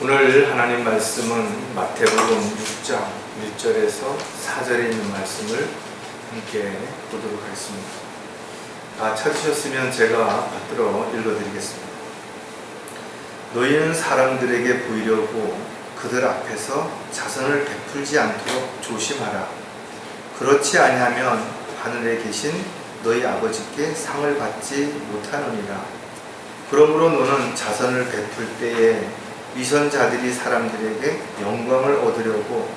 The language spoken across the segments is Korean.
오늘 하나님 말씀은 마태복음 6장 1절에서 4절에 있는 말씀을 함께 보도록 하겠습니다. 찾으셨으면 제가 받들어 읽어드리겠습니다. 너희는 사람들에게 보이려고 그들 앞에서 자선을 베풀지 않도록 조심하라. 그렇지 아니하면 하늘에 계신 너희 아버지께 상을 받지 못하느니라. 그러므로 너는 자선을 베풀 때에 위선자들이 사람들에게 영광을 얻으려고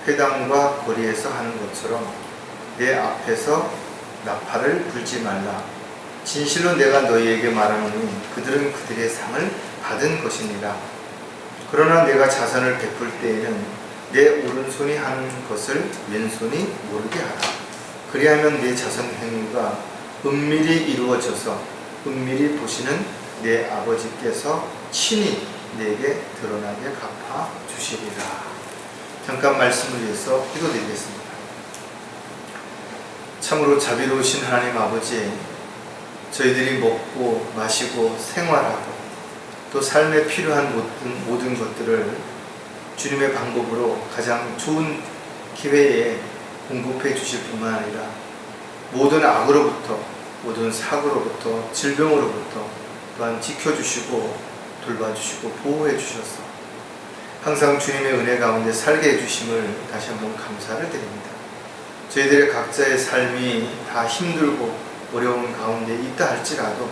회당과 거리에서 하는 것처럼 내 앞에서 나팔을 불지 말라. 진실로 내가 너희에게 말하노니 그들은 그들의 상을 받은 것이니라. 그러나 내가 자선을 베풀 때에는 내 오른손이 하는 것을 왼손이 모르게 하라. 그리하면 내 자선 행위가 은밀히 이루어져서 은밀히 보시는 내 아버지께서 친히 내게 드러나게 갚아 주시리라. 잠깐 말씀을 위해서 기도드리겠습니다. 참으로 자비로우신 하나님 아버지, 저희들이 먹고 마시고 생활하고 또 삶에 필요한 모든 것들을 주님의 방법으로 가장 좋은 기회에 공급해 주실 뿐만 아니라 모든 악으로부터, 모든 사고로부터, 질병으로부터 또한 지켜주시고 돌봐주시고 보호해 주셔서 항상 주님의 은혜 가운데 살게 해주심을 다시 한번 감사를 드립니다. 저희들의 각자의 삶이 다 힘들고 어려운 가운데 있다 할지라도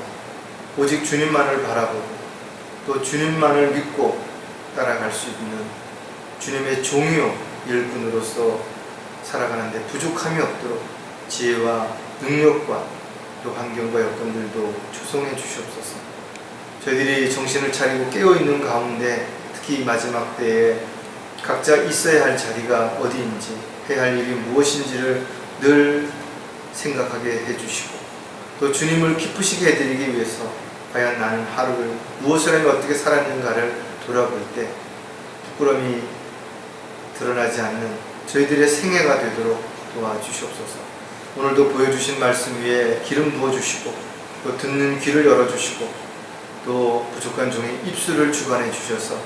오직 주님만을 바라보고 또 주님만을 믿고 따라갈 수 있는 주님의 종이요 일꾼으로서 살아가는데 부족함이 없도록 지혜와 능력과 또 환경과 여건들도 조성해 주시옵소서. 저희들이 정신을 차리고 깨어있는 가운데 특히 마지막 때에 각자 있어야 할 자리가 어디인지 해야 할 일이 무엇인지를 늘 생각하게 해주시고 또 주님을 기쁘시게 해드리기 위해서 과연 나는 하루를 무엇을 하며 어떻게 살았는가를 돌아볼 때 부끄러움이 드러나지 않는 저희들의 생애가 되도록 도와주시옵소서. 오늘도 보여주신 말씀 위에 기름 부어주시고 또 듣는 귀를 열어주시고 또 부족한 종의 입술을 주관해 주셔서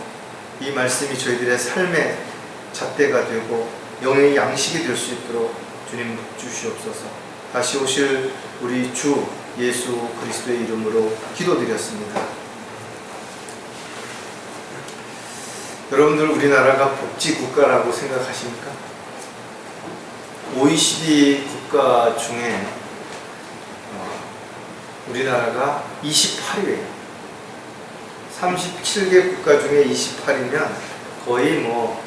이 말씀이 저희들의 삶의 잣대가 되고 영의 양식이 될 수 있도록 주님 주시옵소서. 다시 오실 우리 주 예수 그리스도의 이름으로 기도드렸습니다. 여러분들 우리나라가 복지국가라고 생각하십니까? OECD 국가 중에 우리나라가 28위예요. 37개 국가 중에 28이면 거의 좀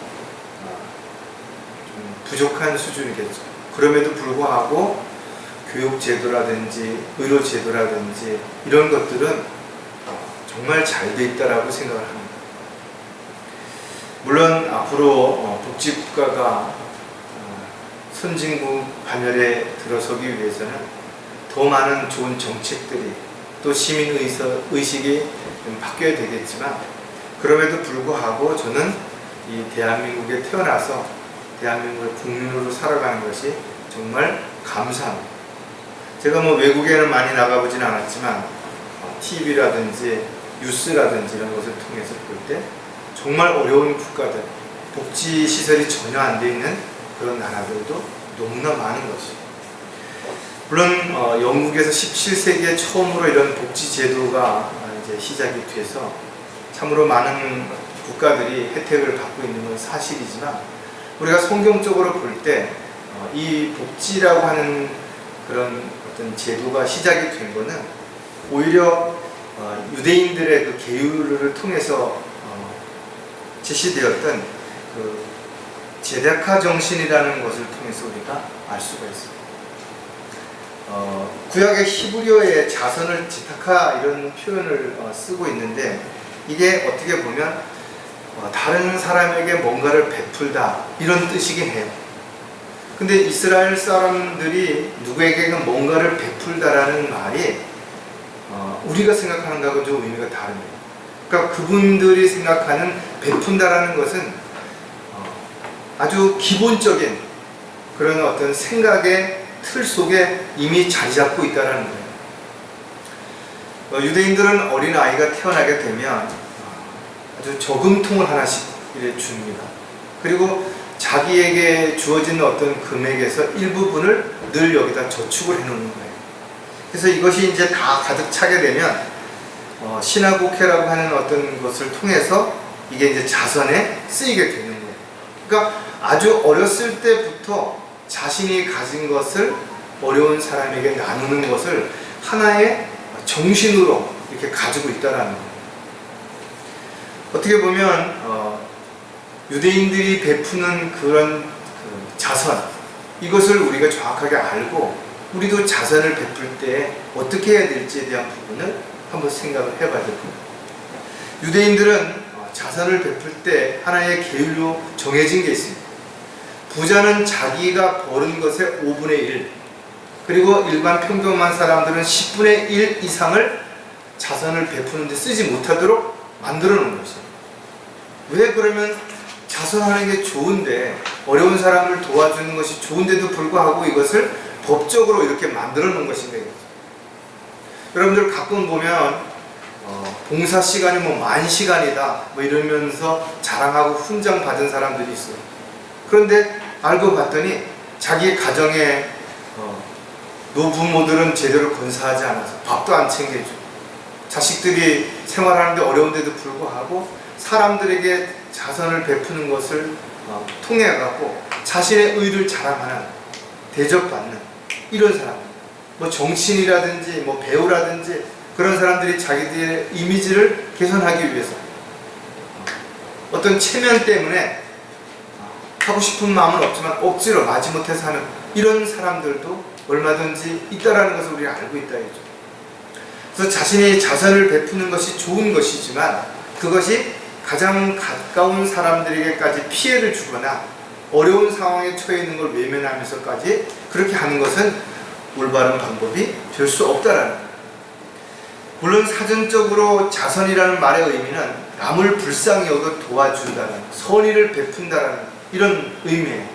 부족한 수준이겠죠. 그럼에도 불구하고 교육제도라든지 의료제도라든지 이런 것들은 정말 잘 돼 있다라고 생각을 합니다. 물론 앞으로 복지국가가 선진국 반열에 들어서기 위해서는 더 많은 좋은 정책들이 또 시민의식이 바뀌어야 되겠지만 그럼에도 불구하고 저는 이 대한민국에 태어나서 대한민국의 국민으로 살아가는 것이 정말 감사합니다. 제가 외국에는 많이 나가보진 않았지만 TV라든지 뉴스라든지 이런 것을 통해서 볼 때 정말 어려운 국가들, 복지시설이 전혀 안 돼 있는 그런 나라들도 너무나 많은 것이죠. 물론 영국에서 17세기에 처음으로 이런 복지제도가 이제 시작이 돼서 참으로 많은 국가들이 혜택을 받고 있는 건 사실이지만 우리가 성경적으로 볼 때 이 복지라고 하는 그런 어떤 제도가 시작이 된 거는 오히려 유대인들의 그 계율을 통해서 제시되었던 그 제다카 정신이라는 것을 통해서 우리가 알 수가 있습니다. 구약의 히브리어에 자선을 지타카 이런 표현을 쓰고 있는데 이게 어떻게 보면 다른 사람에게 뭔가를 베풀다 이런 뜻이긴 해요. 근데 이스라엘 사람들이 누구에게는 뭔가를 베풀다라는 말이 우리가 생각하는 것하고 좀 의미가 다릅니다. 그러니까 그분들이 생각하는 베푼다라는 것은 아주 기본적인 그런 어떤 생각의 틀 속에 이미 자리 잡고 있다는 거예요. 유대인들은 어린아이가 태어나게 되면 아주 저금통을 하나씩 이렇게 줍니다. 그리고 자기에게 주어지는 어떤 금액에서 일부분을 늘 여기다 저축을 해놓는 거예요. 그래서 이것이 이제 다 가득 차게 되면 신화국회라고 하는 어떤 것을 통해서 이게 이제 자선에 쓰이게 되는 거예요. 그러니까 아주 어렸을 때부터 자신이 가진 것을 어려운 사람에게 나누는 것을 하나의 정신으로 이렇게 가지고 있다는 거예요. 어떻게 보면 유대인들이 베푸는 그런 자선, 이것을 우리가 정확하게 알고 우리도 자선을 베풀 때 어떻게 해야 될지에 대한 부분을 한번 생각을 해봐야 될 겁니다. 유대인들은 자선을 베풀 때 하나의 계율로 정해진 게 있습니다. 부자는 자기가 버는 것의 5분의 1, 그리고 일반 평범한 사람들은 10분의 1 이상을 자선을 베푸는 데 쓰지 못하도록 만들어 놓은 것이에요. 왜 그러면 자선하는 게 좋은데, 어려운 사람을 도와주는 것이 좋은데도 불구하고 이것을 법적으로 이렇게 만들어 놓은 것인가? 여러분들 가끔 보면 봉사 시간이 뭐 10,000시간이다 뭐 이러면서 자랑하고 훈장 받은 사람들이 있어요. 그런데 알고 봤더니 자기 가정에 노부모들은 제대로 건사하지 않아서 밥도 안 챙겨줘. 자식들이 생활하는데 어려운데도 불구하고 사람들에게 자선을 베푸는 것을 통해 갖고 자신의 의를 자랑하는, 대접받는 이런 사람, 뭐 정치인이라든지 뭐 배우라든지 그런 사람들이 자기들의 이미지를 개선하기 위해서 어떤 체면 때문에 하고 싶은 마음은 없지만 억지로 마지못해서 하는 이런 사람들도 얼마든지 있다라는 것을 우리가 알고 있다 이죠. 그래서 자신이 자선을 베푸는 것이 좋은 것이지만 그것이 가장 가까운 사람들에게까지 피해를 주거나 어려운 상황에 처해 있는 걸 외면하면서까지 그렇게 하는 것은 올바른 방법이 될 수 없다라는 거예요. 물론 사전적으로 자선이라는 말의 의미는 남을 불쌍히 여겨 도와준다는, 선의를 베푼다라는 이런 의미예요.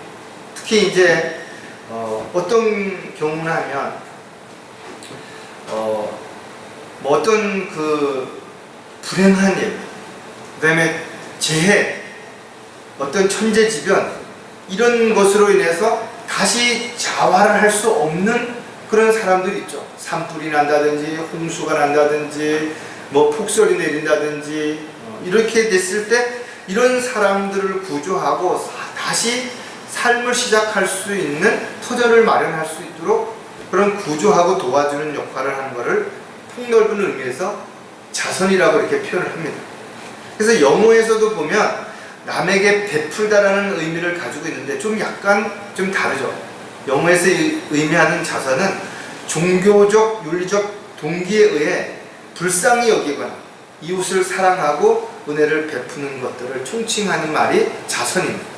특히 이제 어떤 경우나 하면 뭐 어떤 그 불행한 일, 그 다음에 재해, 어떤 천재지변 이런 것으로 인해서 다시 자활을 할 수 없는 그런 사람들이 있죠. 산불이 난다든지 홍수가 난다든지 뭐 폭설이 내린다든지 이렇게 됐을 때 이런 사람들을 구조하고 다시 삶을 시작할 수 있는 터전을 마련할 수 있도록 그런 구조하고 도와주는 역할을 하는 것을 폭넓은 의미에서 자선이라고 이렇게 표현을 합니다. 그래서 영어에서도 보면 남에게 베풀다라는 의미를 가지고 있는데 좀 약간 좀 다르죠. 영어에서 의미하는 자선은 종교적, 윤리적 동기에 의해 불쌍히 여기거나 이웃을 사랑하고 은혜를 베푸는 것들을 총칭하는 말이 자선입니다.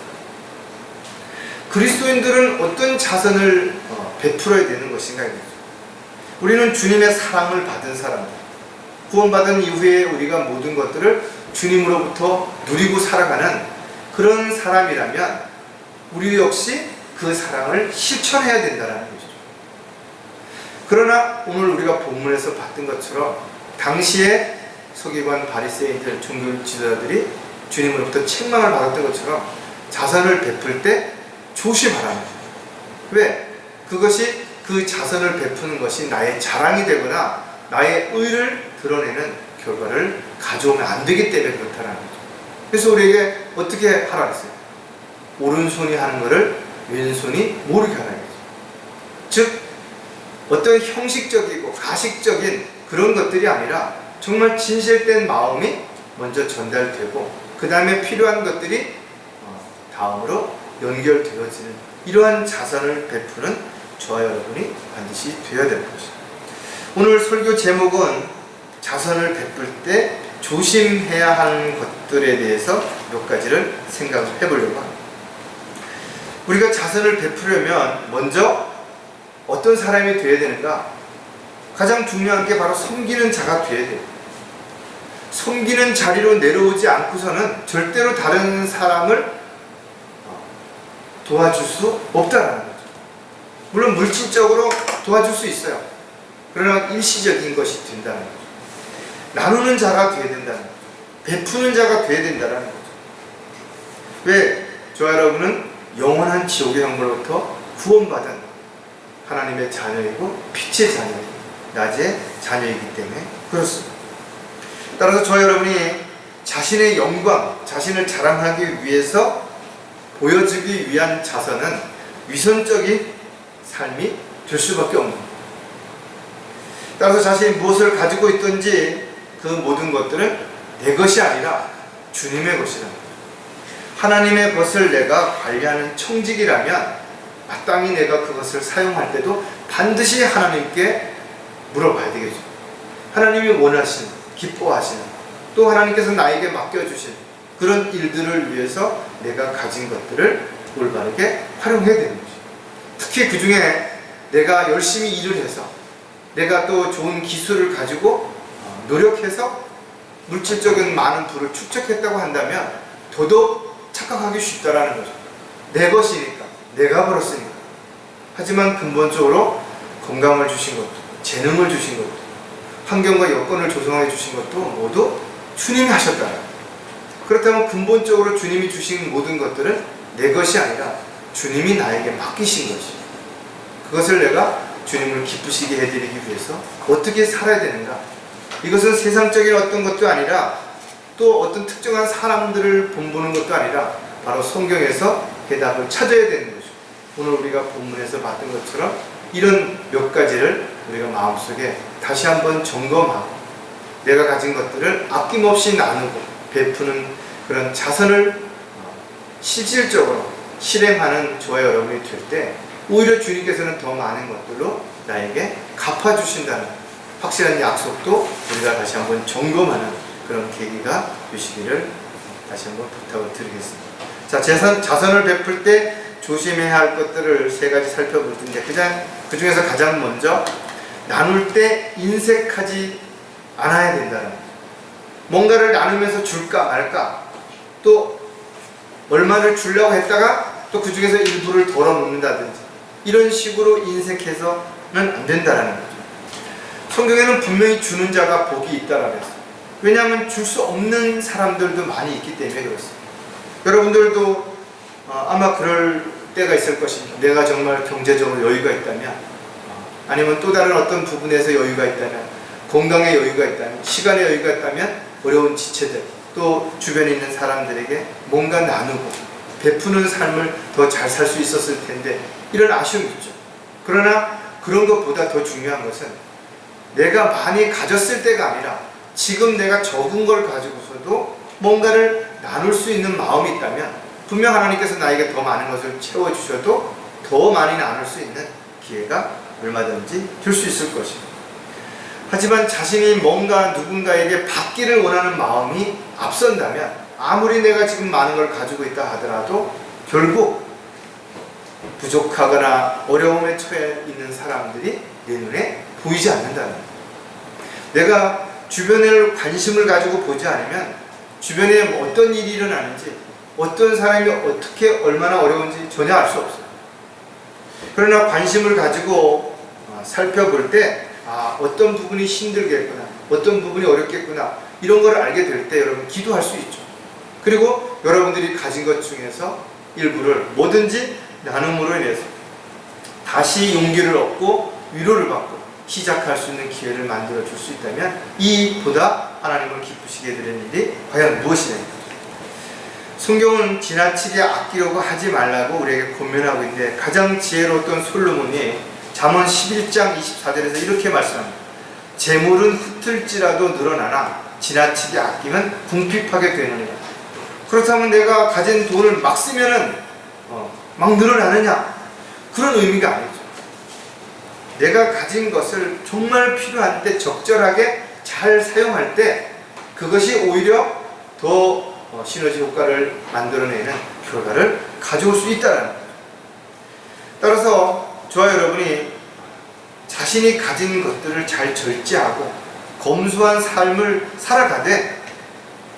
그리스도인들은 어떤 자선을 베풀어야 되는 것인가? 우리는 주님의 사랑을 받은 사람들, 구원받은 이후에 우리가 모든 것들을 주님으로부터 누리고 살아가는 그런 사람이라면 우리 역시 그 사랑을 실천해야 된다는 것이죠. 그러나 오늘 우리가 본문에서 봤던 것처럼 당시에 서기관, 바리새인들, 종교 지도자들이 주님으로부터 책망을 받았던 것처럼 자선을 베풀 때 조심하라는 거예요. 왜? 그것이 그 자선을 베푸는 것이 나의 자랑이 되거나 나의 의를 드러내는 결과를 가져오면 안 되기 때문에 그렇다는 거죠. 그래서 우리에게 어떻게 하라 했어요? 오른손이 하는 것을 왼손이 모르게 하라 했죠. 즉 어떤 형식적이고 가식적인 그런 것들이 아니라 정말 진실된 마음이 먼저 전달되고 그 다음에 필요한 것들이 다음으로 연결되어지는 이러한 자선을 베푸는 저와 여러분이 반드시 되어야 될 것입니다. 오늘 설교 제목은 자선을 베풀 때 조심해야 하는 것들에 대해서 몇 가지를 생각해 보려고 합니다. 우리가 자선을 베풀려면 먼저 어떤 사람이 되어야 되는가? 가장 중요한 게 바로 섬기는 자가 되어야 돼요. 섬기는 자리로 내려오지 않고서는 절대로 다른 사람을 도와줄 수 없다는 거죠. 물론 물질적으로 도와줄 수 있어요. 그러나 일시적인 것이 된다는 거죠. 나누는 자가 되어야 된다는 거죠. 베푸는 자가 돼야 된다는 거죠. 왜? 저와 여러분은 영원한 지옥의 형벌로부터 구원받은 하나님의 자녀이고 빛의 자녀이고 낮의 자녀이기 때문에 그렇습니다. 따라서 저와 여러분이 자신의 영광, 자신을 자랑하기 위해서 보여주기 위한 자선은 위선적인 삶이 될 수밖에 없는 겁니다. 따라서 자신이 무엇을 가지고 있든지 그 모든 것들은 내 것이 아니라 주님의 것이다. 하나님의 것을 내가 관리하는 청직이라면 마땅히 내가 그것을 사용할 때도 반드시 하나님께 물어봐야 되겠죠. 하나님이 원하시는, 기뻐하시는, 또 하나님께서 나에게 맡겨주신 그런 일들을 위해서 내가 가진 것들을 올바르게 활용해야 되는 거죠. 특히 그 중에 내가 열심히 일을 해서 내가 또 좋은 기술을 가지고 노력해서 물질적인 많은 부를 축적했다고 한다면 더더욱 착각하기 쉽다라는 거죠. 내 것이니까, 내가 벌었으니까. 하지만 근본적으로 건강을 주신 것도, 재능을 주신 것도, 환경과 여건을 조성해 주신 것도 모두 주님이 하셨다. 그렇다면 근본적으로 주님이 주신 모든 것들은 내 것이 아니라 주님이 나에게 맡기신 것이. 그것을 내가 주님을 기쁘시게 해드리기 위해서 어떻게 살아야 되는가? 이것은 세상적인 어떤 것도 아니라 또 어떤 특정한 사람들을 본보는 것도 아니라 바로 성경에서 해답을 찾아야 되는 거죠. 오늘 우리가 본문에서 봤던 것처럼 이런 몇 가지를 우리가 마음속에 다시 한번 점검하고 내가 가진 것들을 아낌없이 나누고 베푸는 그런 자선을 실질적으로 실행하는 저와 여러분이 될 때 오히려 주님께서는 더 많은 것들로 나에게 갚아주신다는 확실한 약속도 우리가 다시 한번 점검하는 그런 계기가 되시기를 다시 한번 부탁을 드리겠습니다. 자, 자선을 베풀 때 조심해야 할 것들을 세 가지 살펴볼 텐데 그 중에서 가장 먼저 나눌 때 인색하지 않아야 된다는 거예요. 뭔가를 나누면서 줄까 말까, 또 얼마를 주려고 했다가 또 그 중에서 일부를 덜어놓는다든지 이런 식으로 인색해서는 안 된다는 거죠. 성경에는 분명히 주는 자가 복이 있다라고 했어요. 왜냐하면 줄 수 없는 사람들도 많이 있기 때문에 그렇습니다. 여러분들도 아마 그럴 때가 있을 것입니다. 내가 정말 경제적으로 여유가 있다면, 아니면 또 다른 어떤 부분에서 여유가 있다면, 건강에 여유가 있다면, 시간에 여유가 있다면 어려운 지체들, 또 주변에 있는 사람들에게 뭔가 나누고 베푸는 삶을 더 잘 살 수 있었을 텐데 이런 아쉬움이 있죠. 그러나 그런 것보다 더 중요한 것은 내가 많이 가졌을 때가 아니라 지금 내가 적은 걸 가지고서도 뭔가를 나눌 수 있는 마음이 있다면 분명 하나님께서 나에게 더 많은 것을 채워주셔도 더 많이 나눌 수 있는 기회가 얼마든지 될 수 있을 것입니다. 하지만 자신이 뭔가 누군가에게 받기를 원하는 마음이 앞선다면 아무리 내가 지금 많은 걸 가지고 있다 하더라도 결국 부족하거나 어려움에 처해 있는 사람들이 내 눈에 보이지 않는다는 거예요. 내가 주변에 관심을 가지고 보지 않으면 주변에 어떤 일이 일어나는지, 어떤 사람이 어떻게 얼마나 어려운지 전혀 알 수 없어요. 그러나 관심을 가지고 살펴볼 때 어떤 부분이 힘들겠구나, 어떤 부분이 어렵겠구나, 이런 걸 알게 될 때 여러분 기도할 수 있죠. 그리고 여러분들이 가진 것 중에서 일부를 뭐든지 나눔으로 인해서 다시 용기를 얻고 위로를 받고 시작할 수 있는 기회를 만들어 줄 수 있다면 이보다 하나님을 기쁘시게 해드리는 일이 과연 무엇이냐. 성경은 지나치게 아끼려고 하지 말라고 우리에게 권면하고 있는데 가장 지혜로웠던 솔로몬이 잠언 11장 24절에서 이렇게 말씀합니다. 재물은 흩을지라도 늘어나나 지나치게 아끼면 궁핍하게 되느니라. 그렇다면 내가 가진 돈을 막 쓰면은 막 늘어나느냐? 그런 의미가 아니죠. 내가 가진 것을 정말 필요한 때 적절하게 잘 사용할 때 그것이 오히려 더 시너지 효과를 만들어내는 결과를 가져올 수 있다는 거죠. 따라서 저와 여러분이 자신이 가진 것들을 잘 절제하고 검소한 삶을 살아가되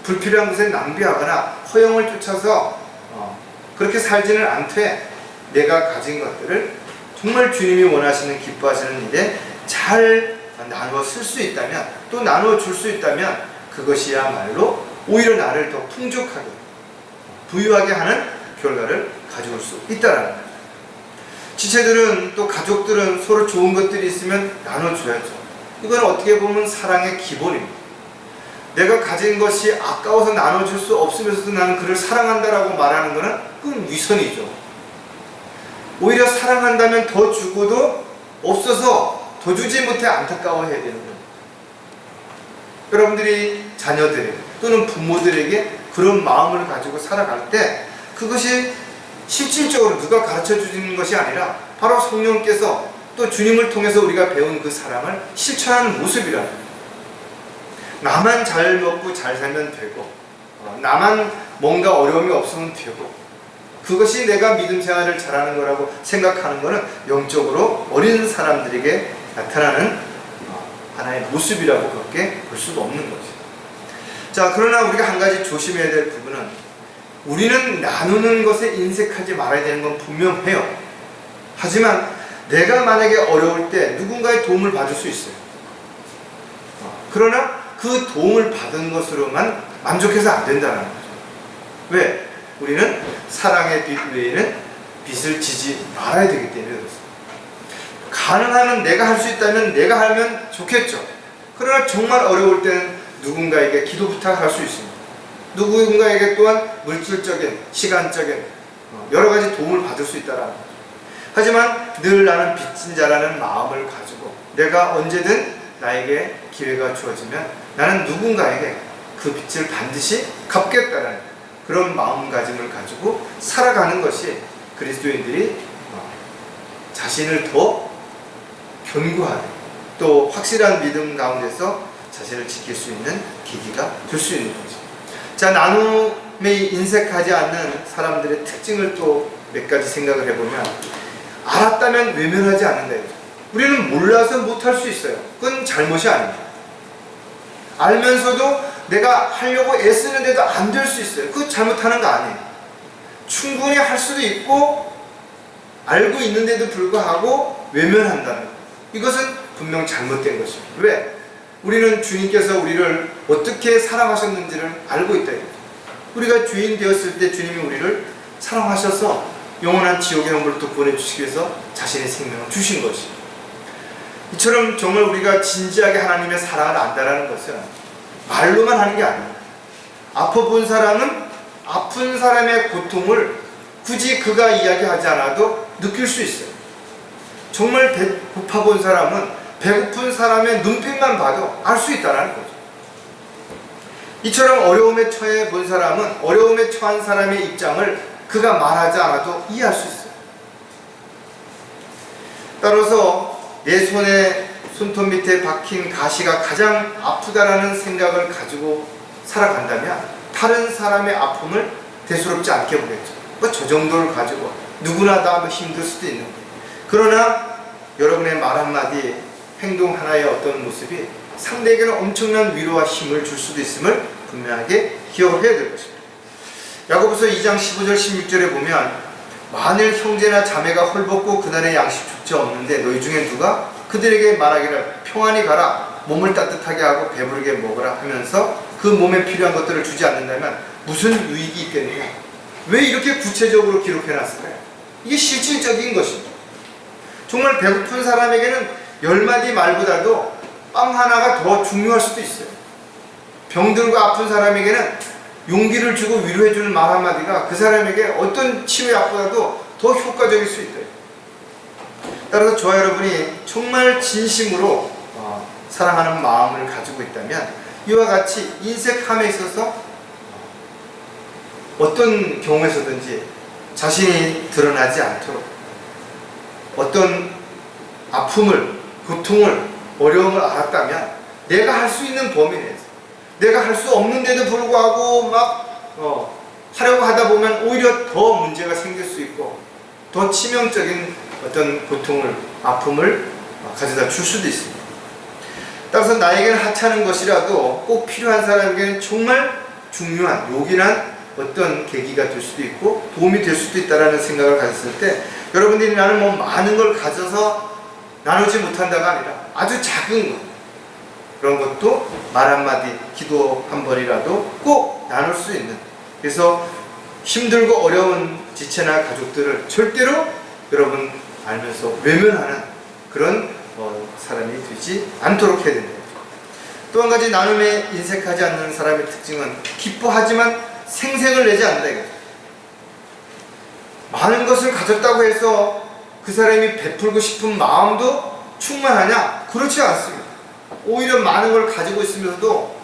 불필요한 것에 낭비하거나 허영을 쫓아서 그렇게 살지는 않되 내가 가진 것들을 정말 주님이 원하시는 기뻐하시는 일에 잘 나누어 쓸 수 있다면, 또 나누어 줄 수 있다면 그것이야말로 오히려 나를 더 풍족하게, 부유하게 하는 결과를 가져올 수 있다는 거예요. 지체들은 또 가족들은 서로 좋은 것들이 있으면 나눠줘야죠. 이건 어떻게 보면 사랑의 기본입니다. 내가 가진 것이 아까워서 나눠줄 수 없으면서도 나는 그를 사랑한다라고 말하는 것은 그건 위선이죠. 오히려 사랑한다면 더 주고도 없어서 더 주지 못해 안타까워해야 되는 거예요. 여러분들이 자녀들에게 또는 부모들에게 그런 마음을 가지고 살아갈 때 그것이 실질적으로 누가 가르쳐 주는 것이 아니라 바로 성령께서 또 주님을 통해서 우리가 배운 그 사랑을 실천하는 모습이라는 거예요. 나만 잘 먹고 잘 살면 되고 나만 뭔가 어려움이 없으면 되고 그것이 내가 믿음 생활을 잘하는 거라고 생각하는 것은 영적으로 어린 사람들에게 나타나는 하나의 모습이라고 그렇게 볼 수가 없는 거죠. 자, 그러나 우리가 한 가지 조심해야 될 부분은 우리는 나누는 것에 인색하지 말아야 되는 건 분명해요. 하지만 내가 만약에 어려울 때 누군가의 도움을 받을 수 있어요. 그러나 그 도움을 받은 것으로만 만족해서 안 된다는 거죠. 왜? 우리는 사랑의 빛 외에는 빛을 지지 말아야 되기 때문에 그렇습니다. 가능하면 내가 할 수 있다면 내가 하면 좋겠죠. 그러나 정말 어려울 때는 누군가에게 기도 부탁할 수 있습니다. 누군가에게 또한 물질적인, 시간적인 여러 가지 도움을 받을 수 있다는 거죠. 하지만 늘 나는 빚진 자라는 마음을 가지고 내가 언제든 나에게 기회가 주어지면 나는 누군가에게 그 빚을 반드시 갚겠다는 그런 마음가짐을 가지고 살아가는 것이 그리스도인들이 자신을 더 견고하게 또 확실한 믿음 가운데서 자신을 지킬 수 있는 계기가 될 수 있는 거죠. 자, 나눔에 인색하지 않는 사람들의 특징을 또 몇 가지 생각을 해보면 알았다면 외면하지 않는다. 우리는 몰라서 못할 수 있어요. 그건 잘못이 아닙니다. 알면서도 내가 하려고 애쓰는데도 안 될 수 있어요. 그거 잘못하는 거 아니에요. 충분히 할 수도 있고 알고 있는데도 불구하고 외면한다는 것. 이것은 분명 잘못된 것입니다. 왜? 우리는 주님께서 우리를 어떻게 사랑하셨는지를 알고 있다. 우리가 죄인 되었을 때 주님이 우리를 사랑하셔서 영원한 지옥의 형벌부터 구원해주시기 위해서 자신의 생명을 주신 것이. 이처럼 정말 우리가 진지하게 하나님의 사랑을 안다라는 것은 말로만 하는 게 아닙니다. 아파본 사람은 아픈 사람의 고통을 굳이 그가 이야기하지 않아도 느낄 수 있어요. 정말 배고파본 사람은 배고픈 사람의 눈빛만 봐도 알 수 있다는 거죠. 이처럼 어려움에 처해 본 사람은 어려움에 처한 사람의 입장을 그가 말하지 않아도 이해할 수 있어요. 따라서 내 손톱 밑에 박힌 가시가 가장 아프다라는 생각을 가지고 살아간다면 다른 사람의 아픔을 대수롭지 않게 보겠죠. 뭐 저 정도를 가지고 누구나 다 힘들 수도 있는 거예요. 그러나 여러분의 말 한마디, 행동 하나의 어떤 모습이 상대에게는 엄청난 위로와 힘을 줄 수도 있음을 분명하게 기억을 해야 될 것입니다. 야고보서 2장 15절 16절에 보면 만일 형제나 자매가 헐벗고 그날의 양식 축제 없는데 너희 중에 누가 그들에게 말하기를 평안히 가라 몸을 따뜻하게 하고 배부르게 먹으라 하면서 그 몸에 필요한 것들을 주지 않는다면 무슨 유익이 있겠느냐. 왜 이렇게 구체적으로 기록해 놨을까요? 이게 실질적인 것입니다. 정말 배고픈 사람에게는 10마디 말보다도 빵 하나가 더 중요할 수도 있어요. 병들고 아픈 사람에게는 용기를 주고 위로해주는 말 한마디가 그 사람에게 어떤 치료약보다도 더 효과적일 수 있다. 따라서 저와 여러분이 정말 진심으로 사랑하는 마음을 가지고 있다면 이와 같이 인색함에 있어서 어떤 경우에서든지 자신이 드러나지 않도록 어떤 아픔을, 고통을, 어려움을 알았다면 내가 할 수 있는 범위 내에서 내가 할 수 없는데도 불구하고 하려고 하다 보면 오히려 더 문제가 생길 수 있고 더 치명적인 어떤 고통을, 아픔을 가져다 줄 수도 있습니다. 따라서 나에게는 하찮은 것이라도 꼭 필요한 사람에게는 정말 중요한, 요긴한 어떤 계기가 될 수도 있고 도움이 될 수도 있다는 생각을 가졌을 때 여러분들이 나는 뭐 많은 걸 가져서 나누지 못한다가 아니라 아주 작은 것, 그런 것도 말 한마디, 기도 한 번이라도 꼭 나눌 수 있는, 그래서 힘들고 어려운 지체나 가족들을 절대로 여러분 알면서 외면하는 그런 사람이 되지 않도록 해야 된다. 또 한 가지 나눔에 인색하지 않는 사람의 특징은 기뻐하지만 생색을 내지 않는다 이거죠. 많은 것을 가졌다고 해서 그 사람이 베풀고 싶은 마음도 충만하냐? 그렇지 않습니다. 오히려 많은 걸 가지고 있으면서도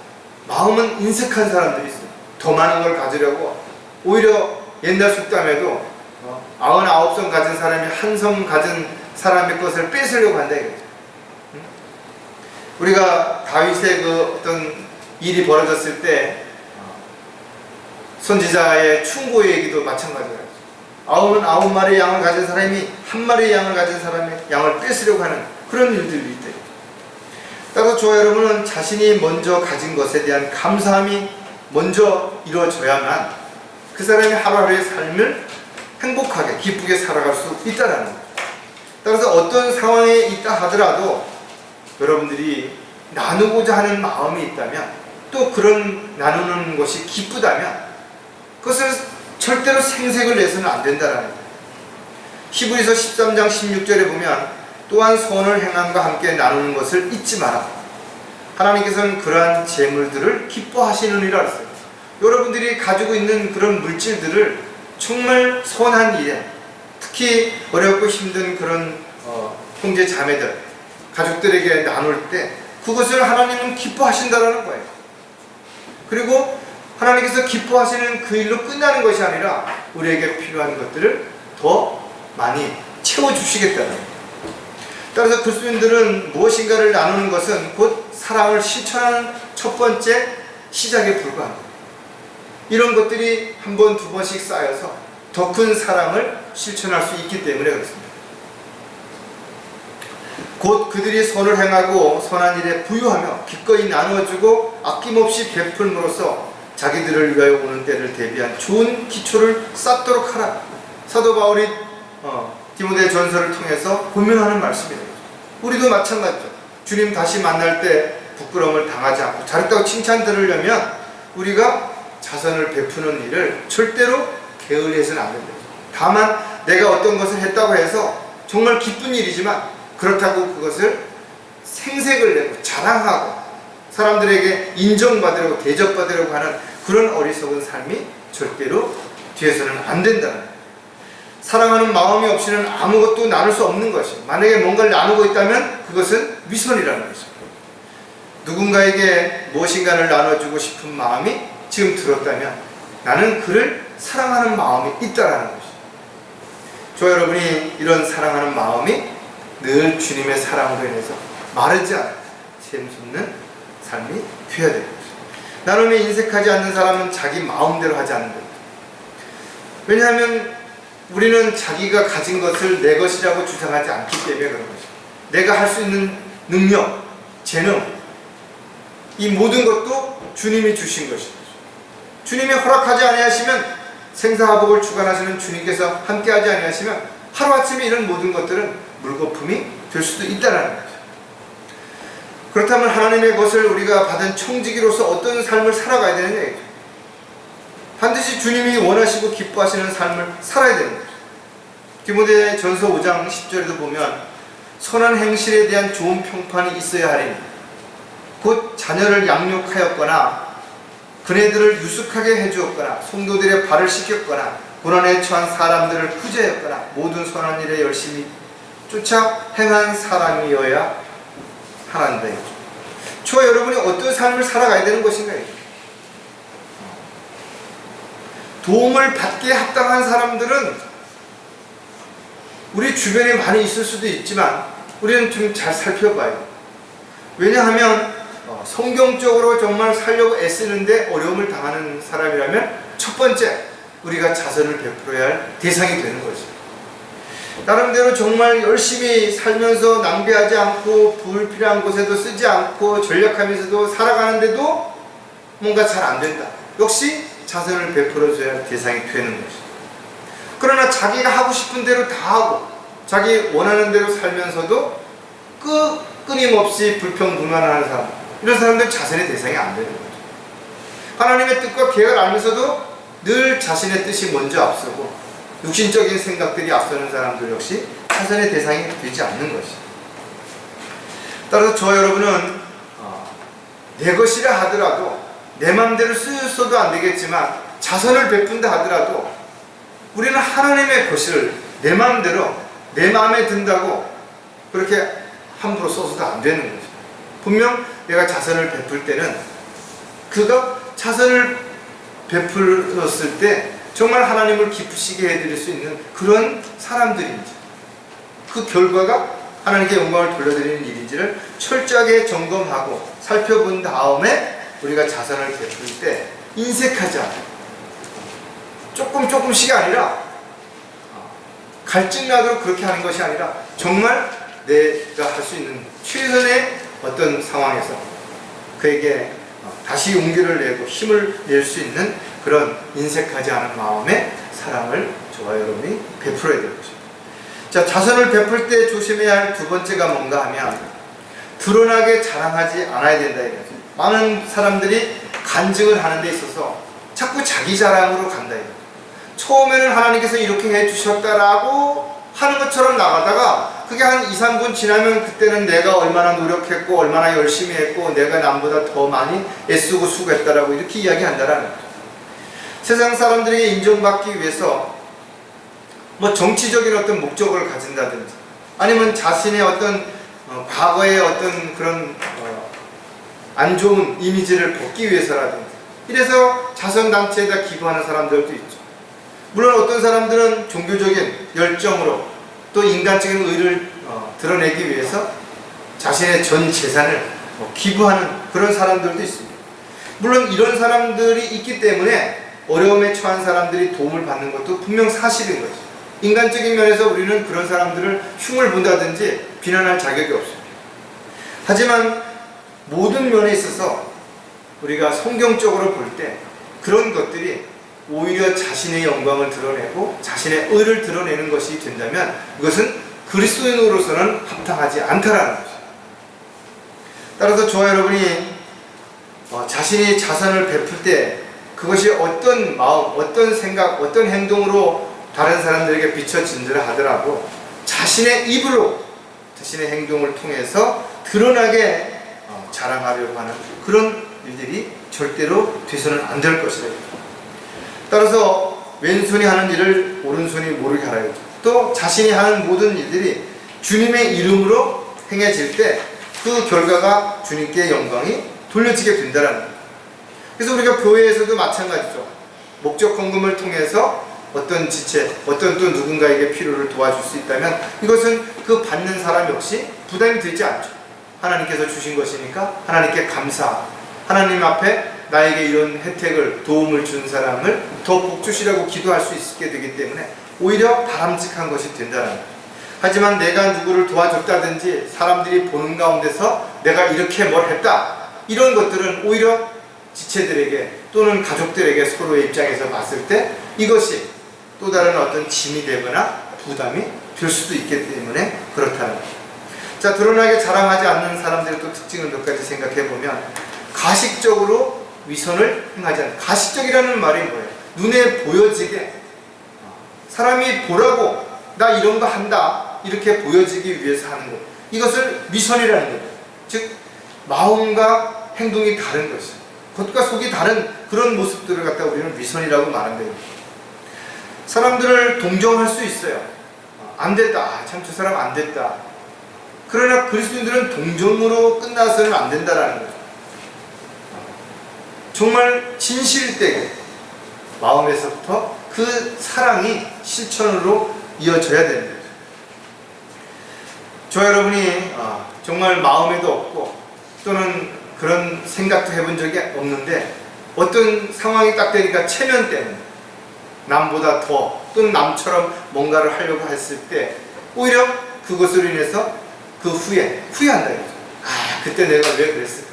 마음은 인색한 사람들이 있어요. 더 많은 걸 가지려고 오히려 옛날 속담에도 99섬 가진 사람이 한 섬 가진 사람의 것을 뺏으려고 한다 이거죠. 우리가 다윗의 그 어떤 일이 벌어졌을 때 선지자의 충고 얘기도 마찬가지예요. 99마리의 양을 가진 사람이 한 마리의 양을 가진 사람의 양을 뺏으려고 하는 그런 일들이 있대요. 따라서 저와 여러분은 자신이 먼저 가진 것에 대한 감사함이 먼저 이루어져야만 그 사람이 하루하루의 삶을 행복하게 기쁘게 살아갈 수 있다는 거죠. 따라서 어떤 상황에 있다 하더라도 여러분들이 나누고자 하는 마음이 있다면, 또 그런 나누는 것이 기쁘다면 그것을 절대로 생색을 내서는 안 된다는 거예요. 히브리서 13장 16절에 보면 또한 선을 행함과 함께 나누는 것을 잊지 마라. 하나님께서는 그러한 재물들을 기뻐하시느니라 했어요. 여러분들이 가지고 있는 그런 물질들을 정말 선한 일에, 특히 어렵고 힘든 그런 형제 자매들, 가족들에게 나눌 때 그것을 하나님은 기뻐하신다는 거예요. 그리고 하나님께서 기뻐하시는 그 일로 끝나는 것이 아니라 우리에게 필요한 것들을 더 많이 채워주시겠다는 거예요. 따라서 그리스도인들은 무엇인가를 나누는 것은 곧 사랑을 실천하는 첫 번째 시작에 불과합니다. 이런 것들이 한 번, 두 번씩 쌓여서 더 큰 사랑을 실천할 수 있기 때문에 그렇습니다. 곧 그들이 선을 행하고 선한 일에 부유하며 기꺼이 나누어주고 아낌없이 베풀므로써 자기들을 위하여 오는 때를 대비한 좋은 기초를 쌓도록 하라. 사도 바울이 디모데 전서를 통해서 고민하는 말씀이에요. 우리도 마찬가지죠. 주님 다시 만날 때 부끄러움을 당하지 않고 잘했다고 칭찬 들으려면 우리가 자선을 베푸는 일을 절대로 게을리해서는 안 된다. 다만 내가 어떤 것을 했다고 해서 정말 기쁜 일이지만 그렇다고 그것을 생색을 내고 자랑하고 사람들에게 인정받으려고 대접받으려고 하는 그런 어리석은 삶이 절대로 뒤에서는 안 된다는 거예요. 사랑하는 마음이 없이는 아무것도 나눌 수 없는 것이, 만약에 뭔가를 나누고 있다면 그것은 위선이라는 것입니다. 누군가에게 무엇인가를 나눠주고 싶은 마음이 지금 들었다면 나는 그를 사랑하는 마음이 있다는 것입니다. 저와 여러분이 이런 사랑하는 마음이 늘 주님의 사랑으로 인해서 마르지 않고 샘솟는 삶이 되어야 됩니다. 나눔에 인색하지 않는 사람은 자기 마음대로 하지 않는 겁니다. 왜냐하면 우리는 자기가 가진 것을 내 것이라고 주장하지 않기 때문에 그런 것입니다. 내가 할 수 있는 능력, 재능, 이 모든 것도 주님이 주신 것입니다. 주님이 허락하지 아니하시면, 생사화복을 주관하시는 주님께서 함께하지 아니하시면 하루아침에 이런 모든 것들은 물거품이 될 수도 있다는 거죠. 그렇다면 하나님의 것을 우리가 받은 청지기로서 어떤 삶을 살아가야 되느냐 이거죠. 반드시 주님이 원하시고 기뻐하시는 삶을 살아야 되는 거죠. 디모데 전서 5장 10절에도 보면 선한 행실에 대한 좋은 평판이 있어야 하리니 곧 자녀를 양육하였거나 그네들을 유숙하게 해주었거나 성도들의 발을 씻겼거나 고난에 처한 사람들을 구제했거나 모든 선한 일에 열심히 쫓아 행한 사람이어야 하란다. 저와 여러분이 어떤 삶을 살아가야 되는 것인가? 도움을 받기에 합당한 사람들은 우리 주변에 많이 있을 수도 있지만 우리는 좀 잘 살펴봐요. 왜냐하면 성경적으로 정말 살려고 애쓰는데 어려움을 당하는 사람이라면 첫 번째 우리가 자선을 베풀어야 할 대상이 되는 거죠. 나름대로 정말 열심히 살면서 낭비하지 않고 불필요한 곳에도 쓰지 않고 전략하면서도 살아가는데도 뭔가 잘 안 된다. 역시 자선을 베풀어줘야 할 대상이 되는 것이죠. 그러나 자기가 하고 싶은 대로 다 하고 자기 원하는 대로 살면서도 끊임없이 불평불만하는 사람, 이런 사람들은 자선의 대상이 안 되는 거죠. 하나님의 뜻과 계획을 알면서도 늘 자신의 뜻이 먼저 앞서고 육신적인 생각들이 앞서는 사람들 역시 자선의 대상이 되지 않는 것이죠. 따라서 저 여러분은 내 것이라 하더라도 내 마음대로 쓰여서도 안 되겠지만 자선을 베푼다 하더라도 우리는 하나님의 것을 내 마음대로 내 마음에 든다고 그렇게 함부로 써서도 안 되는 거죠. 분명 내가 자선을 베풀 때는 그가 자선을 베풀었을 때 정말 하나님을 기쁘시게 해드릴 수 있는 그런 사람들인지 그 결과가 하나님께 영광을 돌려드리는 일인지를 철저하게 점검하고 살펴본 다음에 우리가 자선을 베풀 때 인색하지 않아요. 조금씩이 아니라 갈증나도록 그렇게 하는 것이 아니라 정말 내가 할 수 있는 최선의 어떤 상황에서 그에게 다시 용기를 내고 힘을 낼 수 있는 그런 인색하지 않은 마음의 사랑을 저와 여러분이 베풀어야 될 것입니다. 자, 자선을 베풀 때 조심해야 할 두 번째가 뭔가 하면 드러나게 자랑하지 않아야 된다 이거죠. 많은 사람들이 간증을 하는 데 있어서 자꾸 자기 자랑으로 간다 이거죠. 처음에는 하나님께서 이렇게 해주셨다라고 하는 것처럼 나가다가 그게 한 2, 3분 지나면 그때는 내가 얼마나 노력했고 얼마나 열심히 했고 내가 남보다 더 많이 애쓰고 수고했다라고 이렇게 이야기한다라는 거죠. 세상 사람들에게 인정받기 위해서 뭐 정치적인 어떤 목적을 가진다든지 아니면 자신의 어떤 과거의 어떤 그런 안 좋은 이미지를 벗기 위해서라든지 이래서 자선단체에다 기부하는 사람들도 있죠. 물론 어떤 사람들은 종교적인 열정으로 또 인간적인 의를 드러내기 위해서 자신의 전 재산을 기부하는 그런 사람들도 있습니다. 물론 이런 사람들이 있기 때문에 어려움에 처한 사람들이 도움을 받는 것도 분명 사실인 거죠. 인간적인 면에서 우리는 그런 사람들을 흉을 본다든지 비난할 자격이 없습니다. 하지만 모든 면에 있어서 우리가 성경적으로 볼 때 그런 것들이 오히려 자신의 영광을 드러내고 자신의 의를 드러내는 것이 된다면 이것은 그리스도인으로서는 합당하지 않다라는 것입니다. 따라서 저와 여러분이 자신이 자선을 베풀 때 그것이 어떤 마음, 어떤 생각, 어떤 행동으로 다른 사람들에게 비춰진다라 하더라도 자신의 입으로 자신의 행동을 통해서 드러나게 자랑하려고 하는 그런 일들이 절대로 돼서는 안 될 것이다. 따라서 왼손이 하는 일을 오른손이 모르게 하라요. 또 자신이 하는 모든 일들이 주님의 이름으로 행해질 때 그 결과가 주님께 영광이 돌려지게 된다는 거예요. 그래서 우리가 교회에서도 마찬가지죠. 목적 헌금을 통해서 어떤 지체, 어떤 또 누군가에게 필요를 도와줄 수 있다면 이것은 그 받는 사람 역시 부담이 되지 않죠. 하나님께서 주신 것이니까 하나님께 감사, 하나님 앞에 나에게 이런 혜택을, 도움을 준 사람을 더 복주시라고 기도할 수 있게 되기 때문에 오히려 바람직한 것이 된다는 거예요. 하지만 내가 누구를 도와줬다든지 사람들이 보는 가운데서 내가 이렇게 뭘 했다, 이런 것들은 오히려 지체들에게 또는 가족들에게 서로의 입장에서 봤을 때 이것이 또 다른 어떤 짐이 되거나 부담이 될 수도 있기 때문에 그렇다는 거예요. 자, 드러나게 자랑하지 않는 사람들의 또 특징을 몇 가지 생각해 보면 가식적으로 위선을 행하지 않는, 가식적이라는 말이 뭐예요? 눈에 보여지게 사람이 보라고 나 이런 거 한다 이렇게 보여지기 위해서 하는 것, 이것을 위선이라는 거예요. 즉 마음과 행동이 다른 것이죠. 겉과 속이 다른 그런 모습들을 갖다 우리는 위선이라고 말한대요. 사람들을 동정할 수 있어요. 안 됐다, 참 저 사람 안 됐다. 그러나 그리스도인들은 동정으로 끝나서는 안 된다라는 거죠. 정말 진실되게 마음에서부터 그 사랑이 실천으로 이어져야 되는 거죠. 저 여러분이 정말 마음에도 없고 또는 그런 생각도 해본 적이 없는데 어떤 상황이 딱 되니까 체면 때문에 남보다 더 또는 남처럼 뭔가를 하려고 했을 때 오히려 그것으로 인해서 그 후에 후회한다 이거죠. 그때 내가 왜 그랬을까?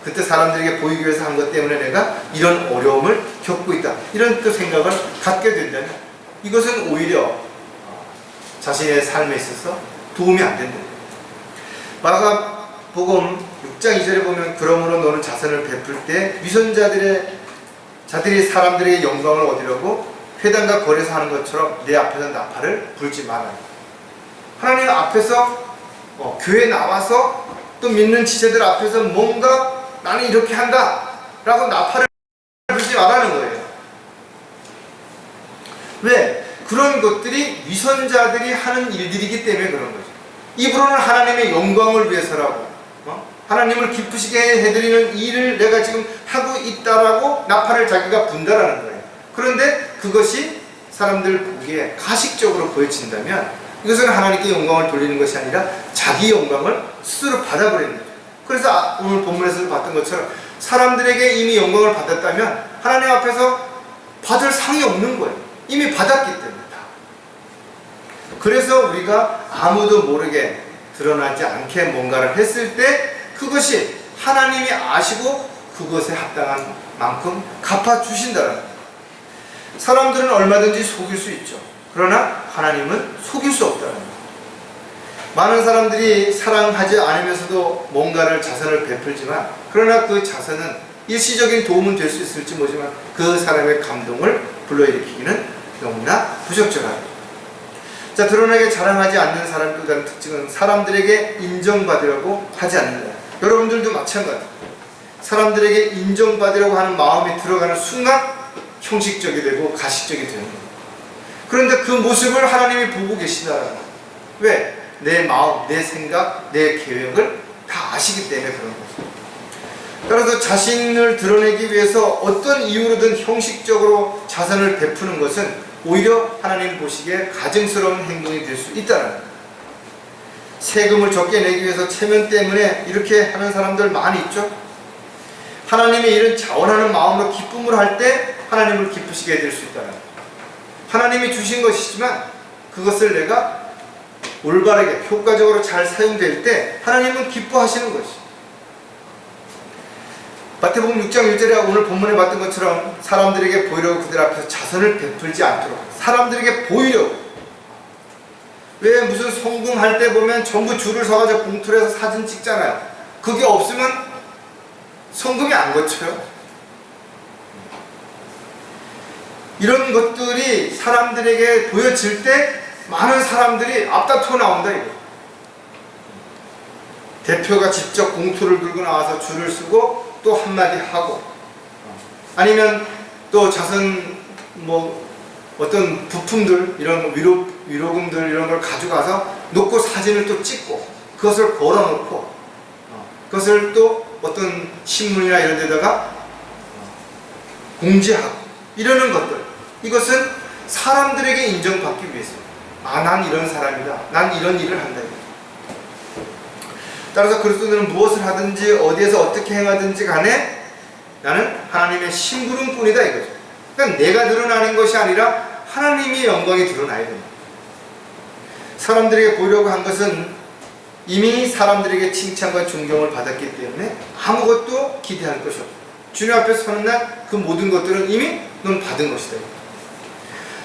그때 사람들에게 보이기 위해서 한 것 때문에 내가 이런 어려움을 겪고 있다, 이런 또 생각을 갖게 된다면 이것은 오히려 자신의 삶에 있어서 도움이 안 된다. 마가복음 6장 2절에 보면 그러므로 너는 자선을 베풀 때 자들이 사람들에게 영광을 얻으려고 회당과 거리에서 하는 것처럼 내 앞에서 나팔을 불지 마라. 하나님 앞에서 교회에 나와서 또 믿는 지체들 앞에서 뭔가 나는 이렇게 한다 라고 나팔을 불지 말라는 거예요. 왜? 그런 것들이 위선자들이 하는 일들이기 때문에 그런 거죠. 입으로는 하나님의 영광을 위해서라고 하나님을 기쁘시게 해드리는 일을 내가 지금 하고 있다라고 나팔을 자기가 분다라는 거예요. 그런데 그것이 사람들 보기에 가식적으로 보여진다면 이것은 하나님께 영광을 돌리는 것이 아니라 자기 영광을 스스로 받아버리는 거죠. 그래서 오늘 본문에서 봤던 것처럼 사람들에게 이미 영광을 받았다면 하나님 앞에서 받을 상이 없는 거예요. 이미 받았기 때문에. 그래서 우리가 아무도 모르게 드러나지 않게 뭔가를 했을 때 그것이 하나님이 아시고 그것에 합당한 만큼 갚아주신다는 거예요. 사람들은 얼마든지 속일 수 있죠. 그러나 하나님은 속일 수 없다는 거예요. 많은 사람들이 사랑하지 않으면서도 뭔가를 자선을 베풀지만 그러나 그 자선은 일시적인 도움은 될 수 있을지 모르지만 그 사람의 감동을 불러일으키기는 너무나 부적절합니다. 자, 드러나게 자랑하지 않는 사람의 또 다른 특징은 사람들에게 인정받으려고 하지 않는다. 여러분들도 마찬가지입니다. 사람들에게 인정받으려고 하는 마음이 들어가는 순간 형식적이 되고 가식적이 되는 거예요. 그런데 그 모습을 하나님이 보고 계시다는 거예요. 왜? 내 마음, 내 생각, 내 계획을 다 아시기 때문에 그런 거죠. 따라서 자신을 드러내기 위해서 어떤 이유로든 형식적으로 자선을 베푸는 것은 오히려 하나님 보시기에 가증스러운 행동이 될 수 있다는 거예요. 세금을 적게 내기 위해서 체면 때문에 이렇게 하는 사람들 많이 있죠. 하나님의 일은 자원하는 마음으로 기쁨을 할 때 하나님을 기쁘시게 해드릴 수 있다는 거예요. 하나님이 주신 것이지만 그것을 내가 올바르게 효과적으로 잘 사용될 때 하나님은 기뻐하시는 것이죠. 마태복음 6장 1절에 오늘 본문에 봤던 것처럼 사람들에게 보이려고 그들 앞에서 자선을 베풀지 않도록 사람들에게 보이려고. 왜 무슨 송금할 때 보면 전부 줄을 서가지고 봉투를 해서 사진 찍잖아요. 그게 없으면 송금이 안 거쳐요. 이런 것들이 사람들에게 보여질 때 많은 사람들이 앞다투어 나온다 이거. 대표가 직접 봉투를 들고 나와서 줄을 서고 또 한마디 하고, 아니면 또 자선 어떤 부품들, 이런 위로금들 이런 걸 가져가서 놓고 사진을 또 찍고 그것을 걸어놓고 그것을 또 어떤 신문이나 이런 데다가 공지하고 이러는 것들, 이것은 사람들에게 인정받기 위해서 난 이런 사람이다, 난 이런 일을 한다. 따라서 그리스도인은 무엇을 하든지 어디에서 어떻게 행하든지 간에 나는 하나님의 심부름꾼이다 이거죠. 그러니까 내가 드러나는 것이 아니라 하나님의 영광이 드러나야 됩니다. 사람들에게 보이려고 한 것은 이미 사람들에게 칭찬과 존경을 받았기 때문에 아무것도 기대할 것이 없어요. 주님 앞에 서는 날 그 모든 것들은 이미 넌 받은 것이다.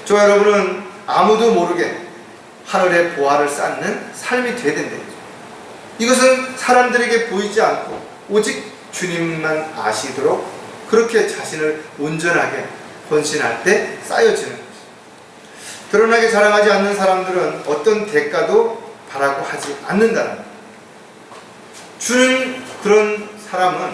저와 여러분은 아무도 모르게 하늘의 보화를 쌓는 삶이 되어야 된다. 이것은 사람들에게 보이지 않고 오직 주님만 아시도록 그렇게 자신을 온전하게 헌신할 때 쌓여지는 것이죠. 드러나게 자랑하지 않는 사람들은 어떤 대가도 바라고 하지 않는다는 거예요. 주는 그런 사람은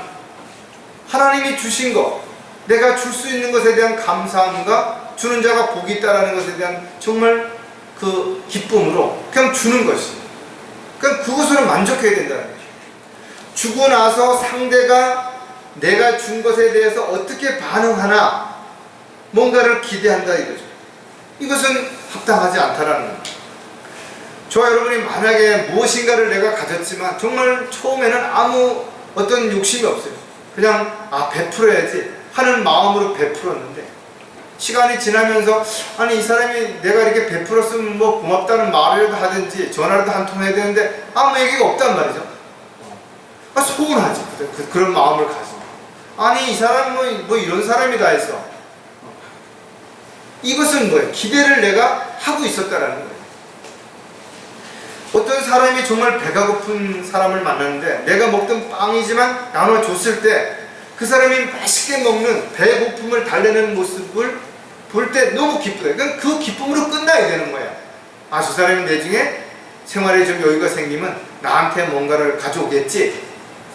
하나님이 주신 것, 내가 줄 수 있는 것에 대한 감사함과 주는 자가 복이 있다라는 것에 대한 정말 그 기쁨으로 그냥 주는 것이, 그냥 그것으로 만족해야 된다는 거죠. 주고 나서 상대가 내가 준 것에 대해서 어떻게 반응하나 뭔가를 기대한다 이거죠. 이것은 합당하지 않다라는 거예요. 저와 여러분이 만약에 무엇인가를 내가 가졌지만 정말 처음에는 아무 어떤 욕심이 없어요. 그냥 베풀어야지 하는 마음으로 베풀었는데 시간이 지나면서 아니 이 사람이 내가 이렇게 베풀었으면 뭐 고맙다는 말이라도 하든지 전화라도 한 통 해야 되는데 아무 얘기가 없단 말이죠. 서운하지. 그런 마음을 가지고 아니 이 사람은 뭐 이런 사람이다 해서 이것은 뭐예요? 기대를 내가 하고 있었다라는 거예요. 어떤 사람이 정말 배가 고픈 사람을 만났는데 내가 먹던 빵이지만 나눠줬을 때 그 사람이 맛있게 먹는 배고픔을 달래는 모습을 볼 때 너무 기쁘다. 그러니까 그 기쁨으로 끝나야 되는 거야. 아, 저 사람이 내중에 생활에 좀 여유가 생기면 나한테 뭔가를 가져오겠지.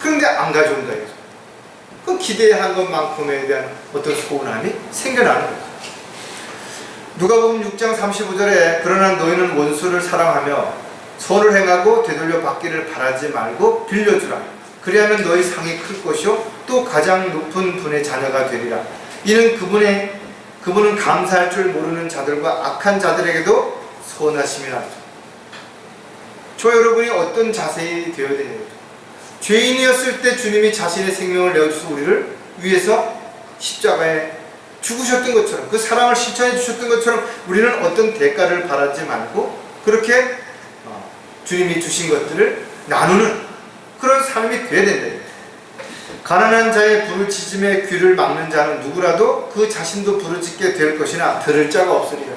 그런데 안 가져온다 이거죠. 그 기대한 것만큼에 대한 어떤 서운함이 생겨나는 거죠. 누가복음 6장 35절에 그러나 너희는 원수를 사랑하며 선을 행하고 되돌려 받기를 바라지 말고 빌려주라. 그리하면 너희 상이 클 것이요 또 가장 높은 분의 자녀가 되리라. 이는 그분은 감사할 줄 모르는 자들과 악한 자들에게도 선하심이라. 저 여러분이 어떤 자세히 되어야 되는 거죠? 죄인이었을 때 주님이 자신의 생명을 내어주셔서 우리를 위해서 십자가에 죽으셨던 것처럼, 그 사랑을 실천해 주셨던 것처럼 우리는 어떤 대가를 바라지 말고 그렇게 주님이 주신 것들을 나누는 그런 삶이 되어야 된다. 가난한 자의 부르짖음에 귀를 막는 자는 누구라도 그 자신도 부르짖게 될 것이나 들을 자가 없으리라.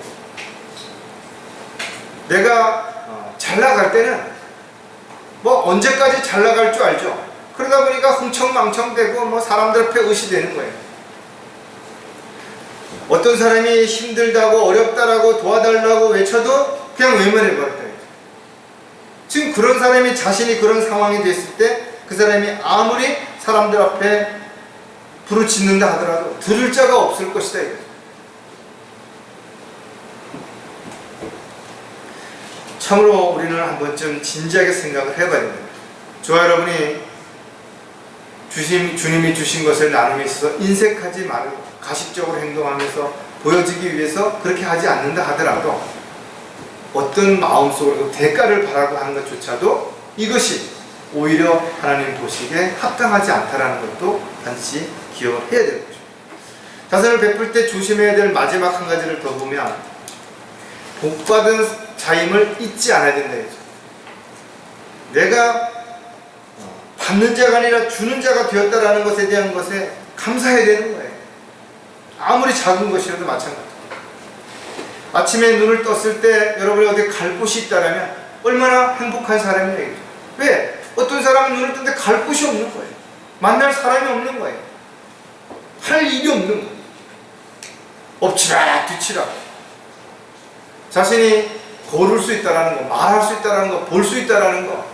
내가 잘 나갈 때는 뭐 언제까지 잘 나갈 줄 알죠. 그러다 보니까 흥청망청되고 뭐 사람들 앞에 의시되는 거예요. 어떤 사람이 힘들다고 어렵다라고 도와달라고 외쳐도 그냥 외면해버렸다. 지금 그런 사람이 자신이 그런 상황이 됐을 때 그 사람이 아무리 사람들 앞에 부르짖는다 하더라도 들을 자가 없을 것이다 이거죠. 참으로 우리는 한 번쯤 진지하게 생각을 해봐야 됩니다. 저와 여러분이 주님이 주신 것을 나눔에 있어서 인색하지 말고 가식적으로 행동하면서 보여지기 위해서 그렇게 하지 않는다 하더라도 어떤 마음속으로 대가를 바라고 하는 것조차도 이것이 오히려 하나님 보시기에 합당하지 않다라는 것도 반드시 기억을 해야 되는 거죠. 자선을 베풀 때 조심해야 될 마지막 한 가지를 더 보면 복받은 자임을 잊지 않아야 된다. 내가 받는 자가 아니라 주는 자가 되었다라는 것에 대한 것에 감사해야 되는 거예요. 아무리 작은 것이라도 마찬가지예요. 아침에 눈을 떴을 때 여러분이 어디 갈 곳이 있다면 얼마나 행복한 사람이에요. 왜? 어떤 사람은 눈을 떴는데 갈 곳이 없는 거예요. 만날 사람이 없는 거예요. 할 일이 없는 거예요. 엎치락 뒤치락. 자신이 걸을 수 있다는 거, 말할 수 있다는 거, 볼 수 있다는 거,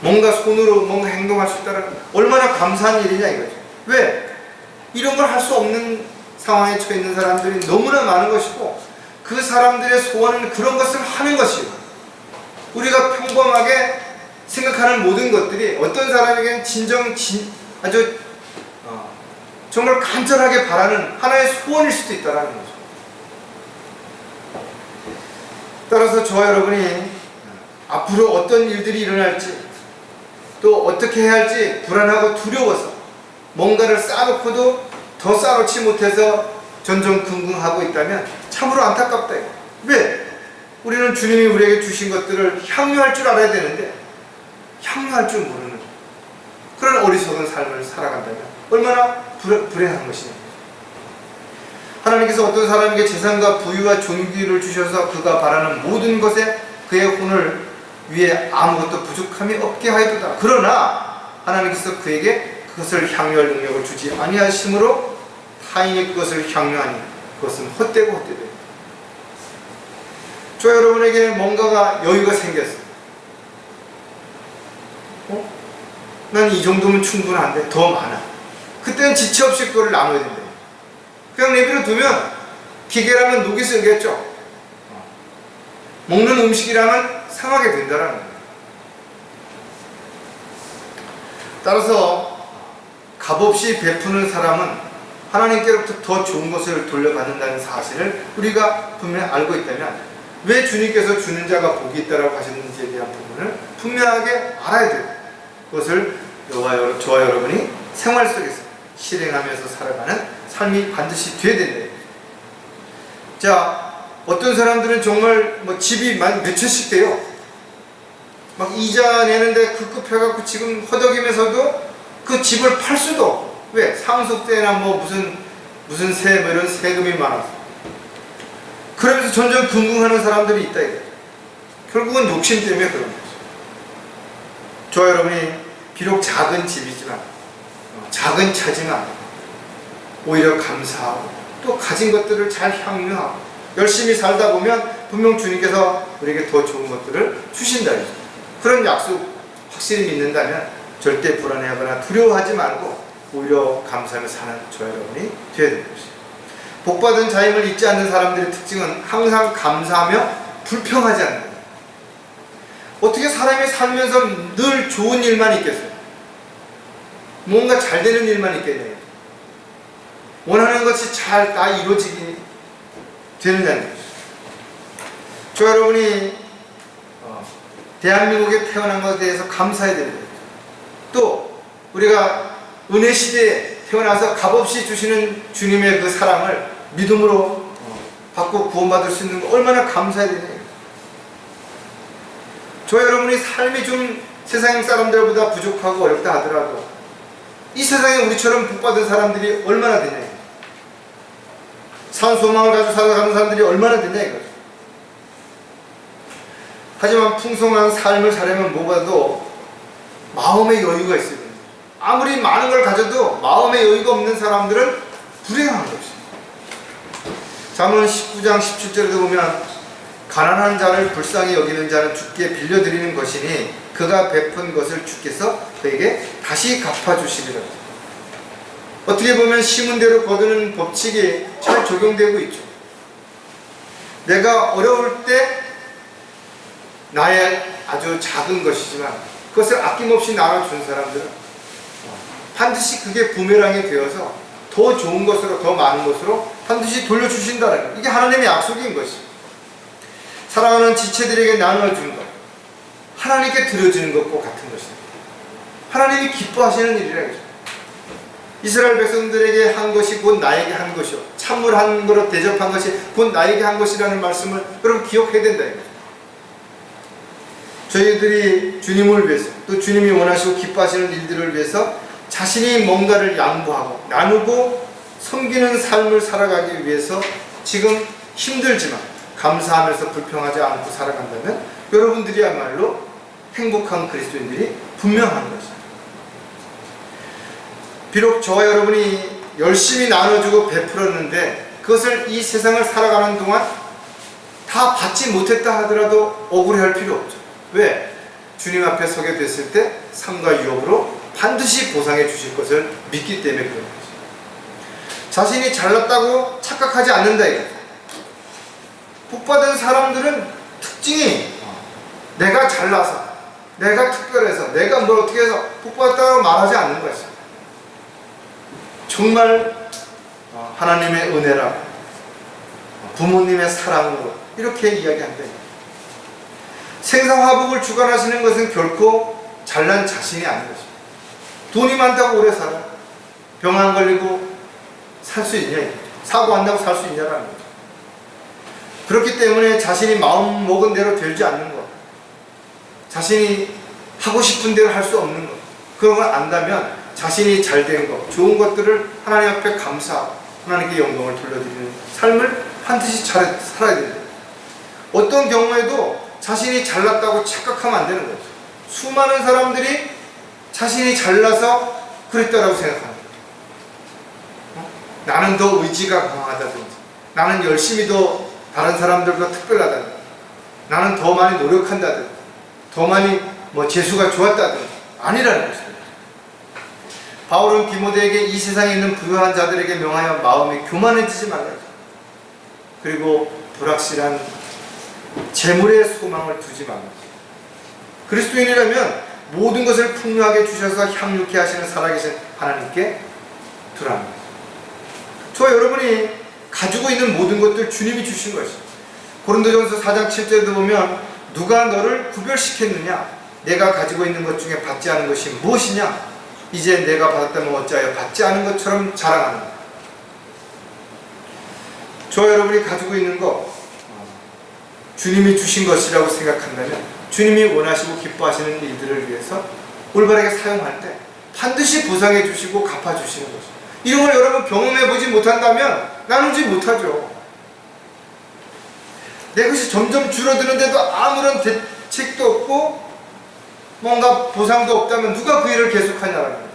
뭔가 손으로 뭔가 행동할 수 있다는 거, 얼마나 감사한 일이냐 이거죠. 왜? 이런 걸 할 수 없는 상황에 처해 있는 사람들이 너무나 많은 것이고 그 사람들의 소원은 그런 것을 하는 것이고 우리가 평범하게 생각하는 모든 것들이 어떤 사람에게는 아주 정말 간절하게 바라는 하나의 소원일 수도 있다는 거죠. 따라서 저와 여러분이 앞으로 어떤 일들이 일어날지 또 어떻게 해야 할지 불안하고 두려워서 뭔가를 쌓아놓고도 더 쌓아놓지 못해서 전전긍긍하고 있다면 참으로 안타깝다. 왜? 우리는 주님이 우리에게 주신 것들을 향유할 줄 알아야 되는데 향유할 줄 모르는 그런 어리석은 삶을 살아간다면 얼마나 불행한 것이냐. 하나님께서 어떤 사람에게 재산과 부유와 존귀를 주셔서 그가 바라는 모든 것에 그의 혼을 위해 아무것도 부족함이 없게 하였도다. 그러나 하나님께서 그에게 그것을 향유할 능력을 주지 아니하심으로 타인이 그것을 향유하니 그것은 헛되고 헛되다. 저 여러분에게 뭔가가 여유가 생겼어요. 난 이 정도면 충분한데 더 많아. 그때는 지체 없이 그걸 나눠야 된다. 그냥 내버려 두면 기계라면 녹이 쓰겠죠. 먹는 음식이라면 상하게 된다는 거예요. 따라서 값없이 베푸는 사람은 하나님께로부터 더 좋은 것을 돌려받는다는 사실을 우리가 분명히 알고 있다면 왜 주님께서 주는 자가 복이 있다라고 하셨는지에 대한 부분을 분명하게 알아야 돼요. 그것을 저와 여러분이 생활 속에서 실행하면서 살아가는 삶이 반드시 돼야 된다. 자, 어떤 사람들은 정말 집이 몇 채씩 돼요. 막 이자 내는데 급급해갖고 지금 허덕이면서도 그 집을 팔 수도 없고. 왜? 상속세나 무슨 세 이런 세금이 많아서. 그러면서 전전긍긍하는 사람들이 있다 이거예요. 결국은 욕심 때문에 그런 거죠. 저와 여러분이 비록 작은 집이지만, 작은 차지만 오히려 감사하고 또 가진 것들을 잘 향유하고 열심히 살다 보면 분명 주님께서 우리에게 더 좋은 것들을 주신다. 그런 약속 확실히 믿는다면 절대 불안해하거나 두려워하지 말고 오히려 감사하며 사는 저와 여러분이 되어야 되는 것이죠. 복받은 자임을 잊지 않는 사람들의 특징은 항상 감사하며 불평하지 않는 거예요. 어떻게 사람이 살면서 늘 좋은 일만 있겠어요? 뭔가 잘 되는 일만 있겠냐요. 원하는 것이 잘 다 이루어지게 되느냐는 거죠. 저 여러분이 대한민국에 태어난 것에 대해서 감사해야 됩니다. 또 우리가 은혜 시대에 태어나서 값없이 주시는 주님의 그 사랑을 믿음으로 받고 구원받을 수 있는 거 얼마나 감사해야 되냐. 저 여러분이 삶이 좀 세상 사람들보다 부족하고 어렵다 하더라도 이 세상에 우리처럼 복받은 사람들이 얼마나 되냐. 산 소망을 가지고 살아가는 사람들이 얼마나 되냐 이거죠. 하지만 풍성한 삶을 살려면 뭐가도 마음의 여유가 있어야 됩니다. 아무리 많은 걸 가져도 마음의 여유가 없는 사람들은 불행한 것입니다. 잠언 19장 17절에도 보면 가난한 자를 불쌍히 여기는 자는 주께 빌려드리는 것이니 그가 베푼 것을 주께서 그에게 다시 갚아주시리라. 어떻게 보면 심은 대로 거두는 법칙이 잘 적용되고 있죠. 내가 어려울 때 나의 아주 작은 것이지만 그것을 아낌없이 나눠준 사람들은 반드시 그게 부메랑이 되어서 더 좋은 것으로 더 많은 것으로 반드시 돌려주신다는 것. 이게 하나님의 약속인 것입니다. 사랑하는 지체들에게 나눠주는 것, 하나님께 드려주는 것과 같은 것입니다. 하나님이 기뻐하시는 일이라는 거죠. 이스라엘 백성들에게 한 것이 곧 나에게 한 것이요 찬물 한 그릇 대접한 것이 곧 나에게 한 것이라는 말씀을 여러분 기억해야 된다 이거죠. 저희들이 주님을 위해서 또 주님이 원하시고 기뻐하시는 일들을 위해서 자신이 뭔가를 양보하고 나누고 섬기는 삶을 살아가기 위해서 지금 힘들지만 감사하면서 불평하지 않고 살아간다면 여러분들이야말로 행복한 그리스도인들이 분명한 것입니다. 비록 저와 여러분이 열심히 나눠주고 베풀었는데 그것을 이 세상을 살아가는 동안 다 받지 못했다 하더라도 억울해할 필요 없죠. 왜? 주님 앞에 서게 됐을 때 삶과 유업으로 반드시 보상해 주실 것을 믿기 때문에 그런 거죠. 자신이 잘났다고 착각하지 않는다 이거죠. 복받은 사람들은 특징이 내가 잘나서 내가 특별해서 내가 뭘 어떻게 해서 복받았다고 말하지 않는 것이죠. 정말 하나님의 은혜라 부모님의 사랑으로 이렇게 이야기한다. 생사화복을 주관하시는 것은 결코 잘난 자신이 아닌 것입니다. 돈이 많다고 오래 살아? 병 안 걸리고 살 수 있냐? 사고 안 나고 살 수 있냐라는 거죠. 그렇기 때문에 자신이 마음 먹은 대로 되지 않는 것, 자신이 하고 싶은 대로 할 수 없는 것, 그런 걸 안다면 자신이 잘된 것, 좋은 것들을 하나님 앞에 감사하고 하나님께 영광을 돌려드리는 삶을 반드시 잘 살아야 됩니다. 어떤 경우에도 자신이 잘났다고 착각하면 안 되는 거죠. 수많은 사람들이 자신이 잘나서 그랬다라고 생각합니다. 나는 더 의지가 강하다든지, 나는 열심히 더 다른 사람들보다 특별하다든지, 나는 더 많이 노력한다든지, 더 많이 재수가 좋았다든지 아니라는 것입니다. 바울은 디모데에게 이 세상에 있는 부유한 자들에게 명하여 마음이 교만해지지 말라. 그리고 불확실한 재물의 소망을 두지 말라. 그리스도인이라면 모든 것을 풍요하게 주셔서 향유케 하시는 살아계신 하나님께 두라는 거죠. 저와 여러분이 가지고 있는 모든 것들 주님이 주신 것이죠. 고린도전서 4장 7절에도 보면 누가 너를 구별시켰느냐? 내가 가지고 있는 것 중에 받지 않은 것이 무엇이냐? 이제 내가 받았다면 어찌하여 받지 않은 것처럼 자랑하는 거예요. 저와 여러분이 가지고 있는 것 주님이 주신 것이라고 생각한다면 주님이 원하시고 기뻐하시는 일들을 위해서 올바르게 사용할 때 반드시 보상해 주시고 갚아 주시는 거죠. 이런 걸 여러분 경험해 보지 못한다면 나누지 못하죠. 내 것이 점점 줄어드는데도 아무런 대책도 없고 뭔가 보상도 없다면 누가 그 일을 계속하냐는 거죠.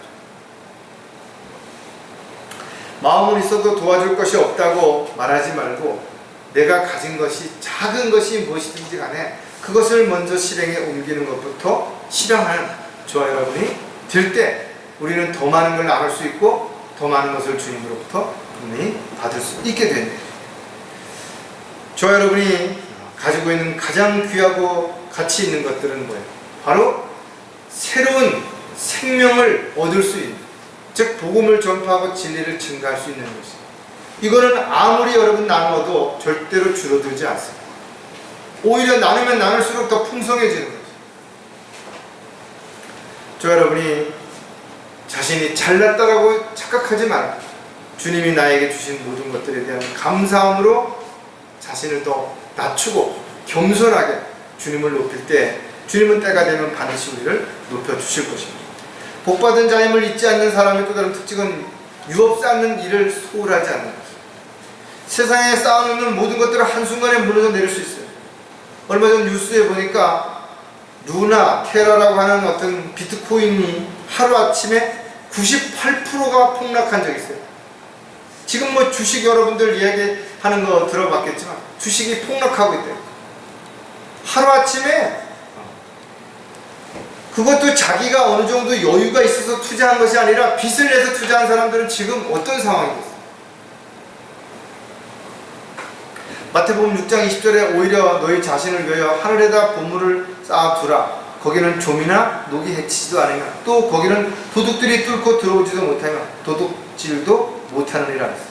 마음은 있어도 도와줄 것이 없다고 말하지 말고 내가 가진 것이 작은 것이 무엇이든지 간에 그것을 먼저 실행에 옮기는 것부터 실행하는 저와 여러분이 될 때 우리는 더 많은 걸 나눌 수 있고 더 많은 것을 주님으로부터 분명히 받을 수 있게 됩니다. 저와 여러분이 가지고 있는 가장 귀하고 가치 있는 것들은 뭐예요? 바로 새로운 생명을 얻을 수 있는, 즉 복음을 전파하고 진리를 증가할 수 있는 것입니다. 이거는 아무리 여러분 나눠도 절대로 줄어들지 않습니다. 오히려 나누면 나눌수록 더 풍성해지는 거죠. 저 여러분이 자신이 잘났다라고 착각하지 말고 주님이 나에게 주신 모든 것들에 대한 감사함으로 자신을 더 낮추고 겸손하게 주님을 높일 때 주님은 때가 되면 반드시 우리를 높여주실 것입니다. 복받은 자임을 잊지 않는 사람의 또 다른 특징은 유업 쌓는 일을 소홀하지 않는 것입니다. 세상에 쌓아놓는 모든 것들을 한순간에 무너져 내릴 수 있어요. 얼마 전 뉴스에 보니까 루나, 테라라고 하는 어떤 비트코인이 하루아침에 98%가 폭락한 적이 있어요. 지금 뭐 주식 여러분들 이야기하는 거 들어봤겠지만 주식이 폭락하고 있대요. 하루아침에. 그것도 자기가 어느 정도 여유가 있어서 투자한 것이 아니라 빚을 내서 투자한 사람들은 지금 어떤 상황이겠어요? 마태복음 6장 20절에 오히려 너희 자신을 위하여 하늘에다 보물을 쌓아두라. 거기는 좀이나 녹이 해치지도 않으며 또 거기는 도둑들이 뚫고 들어오지도 못하며 도둑질도 못하느니라 했어요.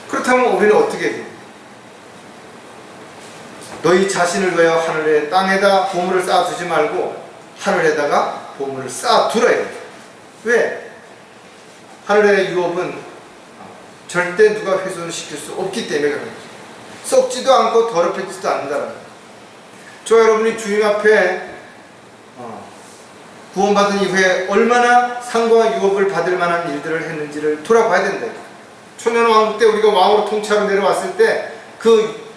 그렇다면 우리는 어떻게 해야 돼요? 너희 자신을 위하여 하늘에 땅에다 보물을 쌓아두지 말고 하늘에다가 보물을 쌓아두라 해요. 왜? 하늘의 유업은 절대 누가 훼손시킬 수 없기 때문에 그런 거죠. 썩지도 않고 더럽혀지지도 않는다는 거죠. 저 여러분이 주님 앞에 구원받은 이후에 얼마나 상과 유업을 받을 만한 일들을 했는지를 돌아봐야 된다. 초년왕국 때 우리가 왕으로 통치하러 내려왔을 때 그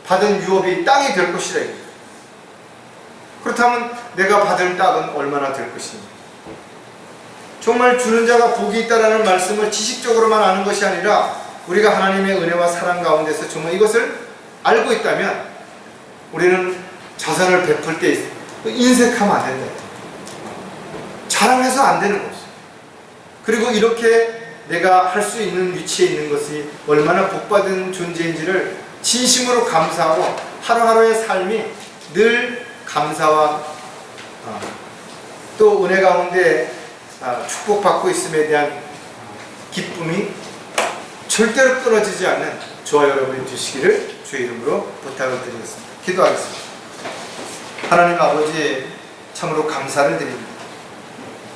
받은 유업이 땅이 될 것이라. 그렇다면 내가 받을 땅은 얼마나 될 것입니까? 정말 주는 자가 복이 있다라는 말씀을 지식적으로만 아는 것이 아니라 우리가 하나님의 은혜와 사랑 가운데서 정말 이것을 알고 있다면 우리는 자선을 베풀 때 인색하면 안 된다. 자랑해서 안 되는 것이죠. 그리고 이렇게 내가 할 수 있는 위치에 있는 것이 얼마나 복받은 존재인지를 진심으로 감사하고 하루하루의 삶이 늘 감사와 또 은혜 가운데 축복받고 있음에 대한 기쁨이 절대로 끊어지지 않는 저와 여러분이 되시기를 주의 이름으로 부탁을 드리겠습니다. 기도하겠습니다. 하나님 아버지, 참으로 감사를 드립니다.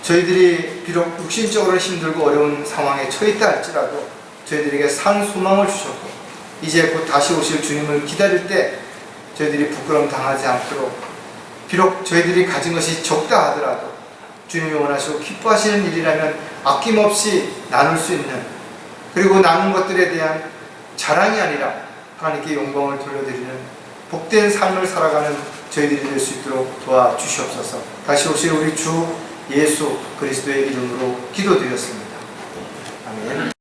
저희들이 비록 육신적으로 힘들고 어려운 상황에 처했다 할지라도 저희들에게 산 소망을 주셨고 이제 곧 다시 오실 주님을 기다릴 때 저희들이 부끄러움 당하지 않도록 비록 저희들이 가진 것이 적다 하더라도 주님이 원하시고 기뻐하시는 일이라면 아낌없이 나눌 수 있는, 그리고 나눈 것들에 대한 자랑이 아니라 하나님께 영광을 돌려드리는 복된 삶을 살아가는 저희들이 될 수 있도록 도와주시옵소서. 다시 오실 우리 주 예수 그리스도의 이름으로 기도드렸습니다. 아멘.